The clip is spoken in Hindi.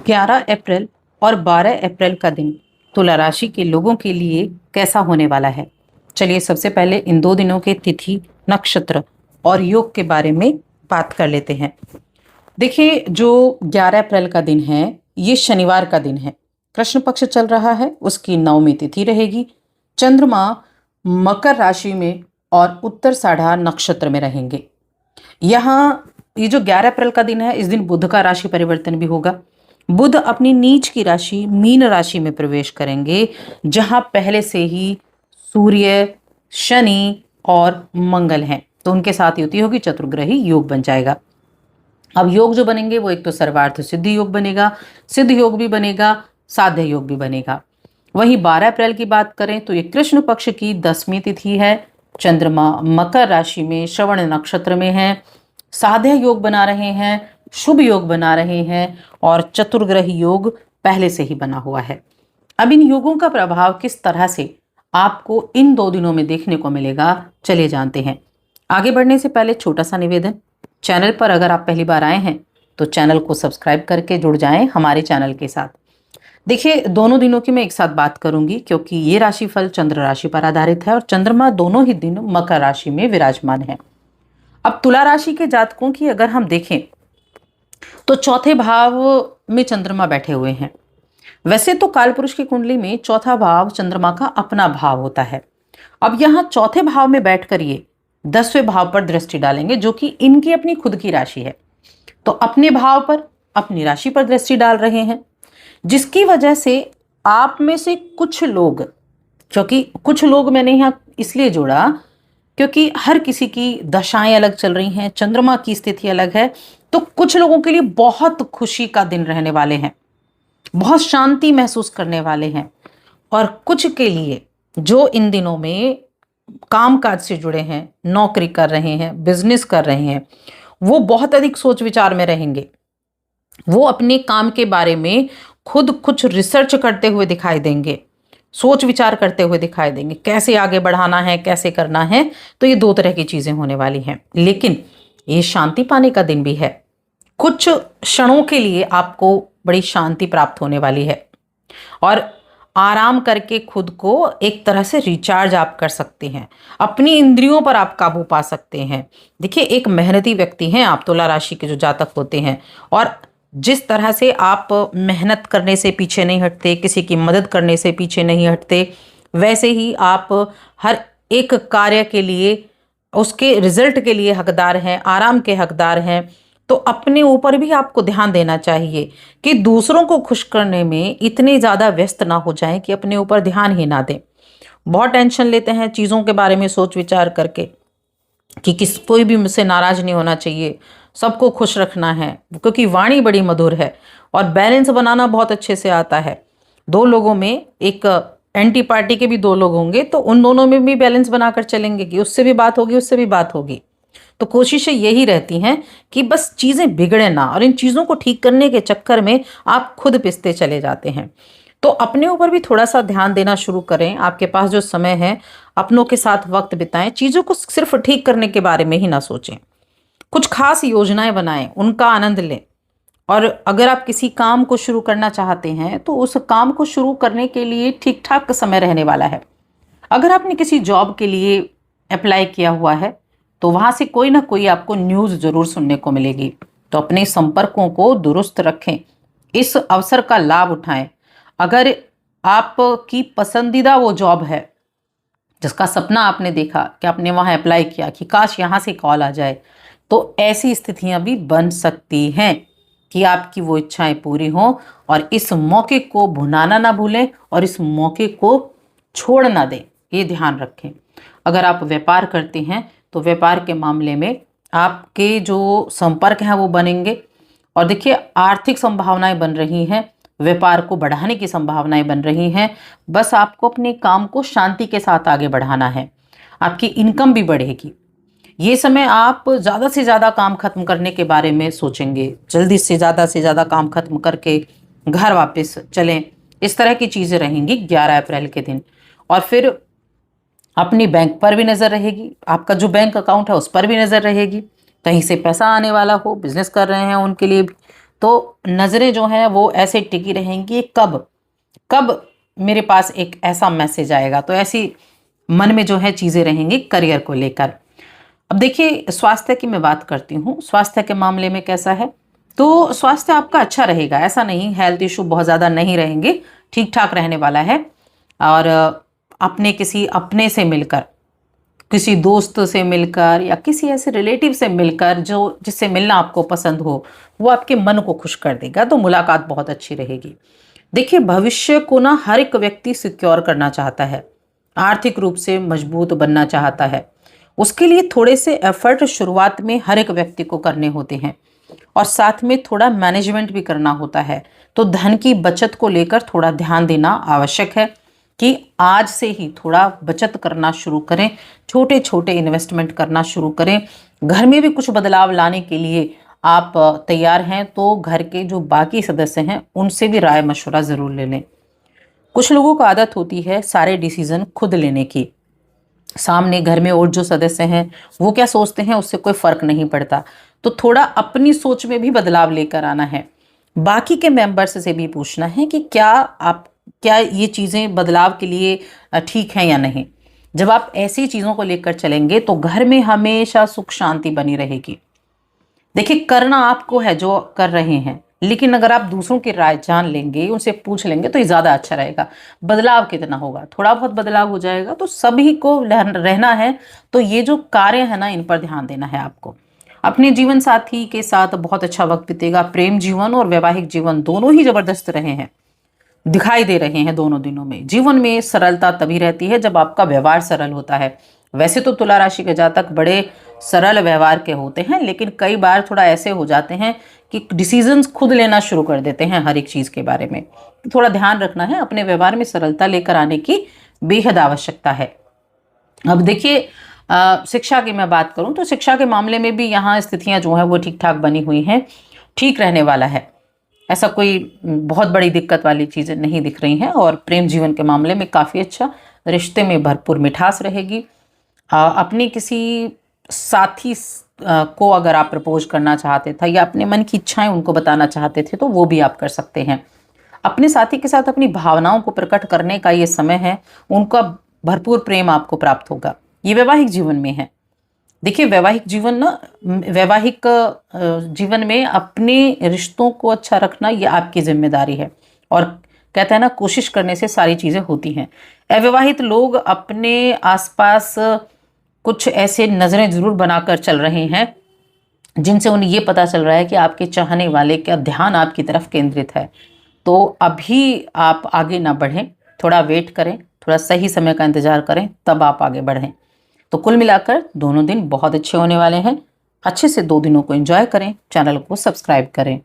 11 अप्रैल और 12 अप्रैल का दिन तुला राशि के लोगों के लिए कैसा होने वाला है। चलिए सबसे पहले इन दो दिनों के तिथि, नक्षत्र और योग के बारे में बात कर लेते हैं। देखिए, जो 11 अप्रैल का दिन है, ये शनिवार का दिन है। कृष्ण पक्ष चल रहा है, उसकी नवमी तिथि रहेगी। चंद्रमा मकर राशि में और उत्तराषाढ़ा नक्षत्र में रहेंगे। यहाँ ये जो 11 अप्रैल का दिन है, इस दिन बुध का राशि परिवर्तन भी होगा। बुध अपनी नीच की राशि मीन राशि में प्रवेश करेंगे, जहां पहले से ही सूर्य, शनि और मंगल हैं। तो उनके साथ युति होगी, चतुर्ग्रही योग बन जाएगा। अब योग जो बनेंगे वो एक तो सर्वार्थ सिद्धि योग बनेगा, सिद्ध योग भी बनेगा, साध्य योग भी बनेगा। वहीं 12 अप्रैल की बात करें तो ये कृष्ण पक्ष की 10वीं तिथि है। चंद्रमा मकर राशि में श्रवण नक्षत्र में है, साध्य योग बना रहे हैं, शुभ योग बना रहे हैं और चतुर्ग्रही योग पहले से ही बना हुआ है। अब इन योगों का प्रभाव किस तरह से आपको इन दो दिनों में देखने को मिलेगा, चलिए जानते हैं। आगे बढ़ने से पहले छोटा सा निवेदन, चैनल पर अगर आप पहली बार आए हैं तो चैनल को सब्सक्राइब करके जुड़ जाएं हमारे चैनल के साथ। देखिए, दोनों दिनों की मैं एक साथ बात करूंगी क्योंकि ये राशिफल चंद्र राशि पर आधारित है और चंद्रमा दोनों ही दिन मकर राशि में विराजमान है। अब तुला राशि के जातकों की अगर हम देखें तो चौथे भाव में चंद्रमा बैठे हुए हैं। वैसे तो कालपुरुष की कुंडली में चौथा भाव चंद्रमा का अपना भाव होता है। अब यहाँ चौथे भाव में बैठकर ये 10वें भाव पर दृष्टि डालेंगे, जो कि इनकी अपनी खुद की राशि है। तो अपने भाव पर, अपनी राशि पर दृष्टि डाल रहे हैं, जिसकी वजह से आप में से कुछ लोग, क्योंकि कुछ लोग मैंने यहाँ इसलिए जोड़ा क्योंकि हर किसी की दशाएं अलग चल रही हैं, चंद्रमा की स्थिति अलग है, तो कुछ लोगों के लिए बहुत खुशी का दिन रहने वाले हैं, बहुत शांति महसूस करने वाले हैं। और कुछ के लिए जो इन दिनों में कामकाज से जुड़े हैं, नौकरी कर रहे हैं, बिजनेस कर रहे हैं, वो बहुत अधिक सोच विचार में रहेंगे। वो अपने काम के बारे में खुद कुछ रिसर्च करते हुए दिखाई देंगे, सोच विचार करते हुए दिखाई देंगे, कैसे आगे बढ़ाना है, कैसे करना है। तो ये दो तरह की चीजें होने वाली हैं। लेकिन ये शांति पाने का दिन भी है। कुछ क्षणों के लिए आपको बड़ी शांति प्राप्त होने वाली है और आराम करके खुद को एक तरह से रिचार्ज आप कर सकते हैं, अपनी इंद्रियों पर आप काबू पा सकते हैं। देखिए, एक मेहनती व्यक्ति हैं आप, तुला राशि के जो जातक होते हैं, और जिस तरह से आप मेहनत करने से पीछे नहीं हटते, किसी की मदद करने से पीछे नहीं हटते, वैसे ही आप हर एक कार्य के लिए, उसके रिजल्ट के लिए हकदार हैं, आराम के हकदार हैं। तो अपने ऊपर भी आपको ध्यान देना चाहिए कि दूसरों को खुश करने में इतने ज़्यादा व्यस्त ना हो जाएं कि अपने ऊपर ध्यान ही ना दें। बहुत टेंशन लेते हैं चीज़ों के बारे में सोच विचार करके कि कोई भी मुझसे नाराज नहीं होना चाहिए, सबको खुश रखना है, क्योंकि वाणी बड़ी मधुर है और बैलेंस बनाना बहुत अच्छे से आता है। दो लोगों में, एक एंटी पार्टी के भी दो लोग होंगे तो उन दोनों में भी बैलेंस बनाकर चलेंगे कि उससे भी बात होगी, उससे भी बात होगी। तो कोशिशें यही रहती हैं कि बस चीज़ें बिगड़े ना, और इन चीज़ों को ठीक करने के चक्कर में आप खुद पिसते चले जाते हैं। तो अपने ऊपर भी थोड़ा सा ध्यान देना शुरू करें। आपके पास जो समय है, अपनों के साथ वक्त बिताएं, चीज़ों को सिर्फ ठीक करने के बारे में ही ना सोचें। कुछ खास योजनाएं बनाएं, उनका आनंद लें। और अगर आप किसी काम को शुरू करना चाहते हैं तो उस काम को शुरू करने के लिए ठीक ठाक समय रहने वाला है। अगर आपने किसी जॉब के लिए अप्लाई किया हुआ है तो वहां से कोई ना कोई आपको न्यूज़ जरूर सुनने को मिलेगी। तो अपने संपर्कों को दुरुस्त रखें, इस अवसर का लाभ उठाएं। अगर आपकी पसंदीदा वो जॉब है जिसका सपना आपने देखा कि आपने वहां अप्लाई किया कि काश यहाँ से कॉल आ जाए, तो ऐसी स्थितियां भी बन सकती हैं कि आपकी वो इच्छाएं पूरी हों। और इस मौके को भुनाना ना भूलें और इस मौके को छोड़ ना दें, ये ध्यान रखें। अगर आप व्यापार करते हैं तो व्यापार के मामले में आपके जो संपर्क हैं वो बनेंगे। और देखिए, आर्थिक संभावनाएं बन रही हैं, व्यापार को बढ़ाने की संभावनाएं बन रही हैं। बस आपको अपने काम को शांति के साथ आगे बढ़ाना है, आपकी इनकम भी बढ़ेगी। ये समय आप ज़्यादा से ज़्यादा काम खत्म करने के बारे में सोचेंगे, जल्दी से ज़्यादा काम खत्म करके घर वापस चलें, इस तरह की चीज़ें रहेंगी 11 अप्रैल के दिन। और फिर अपनी बैंक पर भी नज़र रहेगी, आपका जो बैंक अकाउंट है उस पर भी नज़र रहेगी, कहीं से पैसा आने वाला हो, बिजनेस कर रहे हैं उनके लिए भी। तो नज़रें जो हैं वो ऐसे टिकी रहेंगी, कब कब मेरे पास एक ऐसा मैसेज आएगा। तो ऐसी मन में जो है चीज़ें रहेंगी करियर को लेकर। अब देखिए, स्वास्थ्य की मैं बात करती हूँ। स्वास्थ्य के मामले में कैसा है, तो स्वास्थ्य आपका अच्छा रहेगा, ऐसा नहीं हेल्थ इशू बहुत ज़्यादा नहीं रहेंगे, ठीक ठाक रहने वाला है। और अपने किसी अपने से मिलकर, किसी दोस्त से मिलकर या किसी ऐसे रिलेटिव से मिलकर जो जिससे मिलना आपको पसंद हो, वो आपके मन को खुश कर देगा, तो मुलाकात बहुत अच्छी रहेगी। देखिए, भविष्य को ना हर एक व्यक्ति सिक्योर करना चाहता है, आर्थिक रूप से मजबूत बनना चाहता है। उसके लिए थोड़े से एफर्ट शुरुआत में हर एक व्यक्ति को करने होते हैं, और साथ में थोड़ा मैनेजमेंट भी करना होता है। तो धन की बचत को लेकर थोड़ा ध्यान देना आवश्यक है कि आज से ही थोड़ा बचत करना शुरू करें, छोटे छोटे इन्वेस्टमेंट करना शुरू करें। घर में भी कुछ बदलाव लाने के लिए आप तैयार हैं तो घर के जो बाकी सदस्य हैं उनसे भी राय मशवरा ज़रूर ले लें। कुछ लोगों को आदत होती है सारे डिसीजन खुद लेने की, सामने घर में और जो सदस्य हैं वो क्या सोचते हैं उससे कोई फर्क नहीं पड़ता। तो थोड़ा अपनी सोच में भी बदलाव लेकर आना है। बाकी के मेंबर्स से भी पूछना है कि क्या ये चीज़ें बदलाव के लिए ठीक हैं या नहीं। जब आप ऐसी चीज़ों को लेकर चलेंगे तो घर में हमेशा सुख शांति बनी रहेगी। देखिए, करना आपको है जो कर रहे हैं, लेकिन अगर आप दूसरों की राय जान लेंगे, उनसे पूछ लेंगे तो ये ज़्यादा अच्छा रहेगा। बदलाव कितना होगा, थोड़ा बहुत बदलाव हो जाएगा, तो सभी को रहना है। तो ये जो कार्य है ना, इन पर ध्यान देना है आपको। अपने जीवन साथी के साथ बहुत अच्छा वक्त बीतेगा। प्रेम जीवन और वैवाहिक जीवन दोनों ही जबरदस्त रहे हैं, दिखाई दे रहे हैं दोनों दिनों में। जीवन में सरलता तभी रहती है जब आपका व्यवहार सरल होता है। वैसे तो तुला राशि के जातक बड़े सरल व्यवहार के होते हैं, लेकिन कई बार थोड़ा ऐसे हो जाते हैं कि डिसीजंस खुद लेना शुरू कर देते हैं हर एक चीज़ के बारे में। थोड़ा ध्यान रखना है, अपने व्यवहार में सरलता लेकर आने की बेहद आवश्यकता है। अब देखिए, शिक्षा की मैं बात करूं तो शिक्षा के मामले में भी यहाँ स्थितियां जो है वो ठीक ठाक बनी हुई हैं, ठीक रहने वाला है। ऐसा कोई बहुत बड़ी दिक्कत वाली चीज़ें नहीं दिख रही हैं। और प्रेम जीवन के मामले में काफ़ी अच्छा, रिश्ते में भरपूर मिठास रहेगी। अपनी किसी साथी को अगर आप प्रपोज करना चाहते थे या अपने मन की इच्छाएं उनको बताना चाहते थे तो वो भी आप कर सकते हैं। अपने साथी के साथ अपनी भावनाओं को प्रकट करने का ये समय है, उनका भरपूर प्रेम आपको प्राप्त होगा। ये वैवाहिक जीवन में है। देखिए, वैवाहिक जीवन में अपने रिश्तों को अच्छा रखना ये आपकी जिम्मेदारी है। और कहते हैं ना, कोशिश करने से सारी चीज़ें होती हैं। अविवाहित लोग अपने आसपास कुछ ऐसे नज़रें ज़रूर बनाकर चल रहे हैं जिनसे उन्हें ये पता चल रहा है कि आपके चाहने वाले का ध्यान आपकी तरफ केंद्रित है। तो अभी आप आगे ना बढ़ें, थोड़ा वेट करें, थोड़ा सही समय का इंतज़ार करें, तब आप आगे बढ़ें। तो कुल मिलाकर दोनों दिन बहुत अच्छे होने वाले हैं। अच्छे से 2 दिनों को एंजॉय करें, चैनल को सब्सक्राइब करें।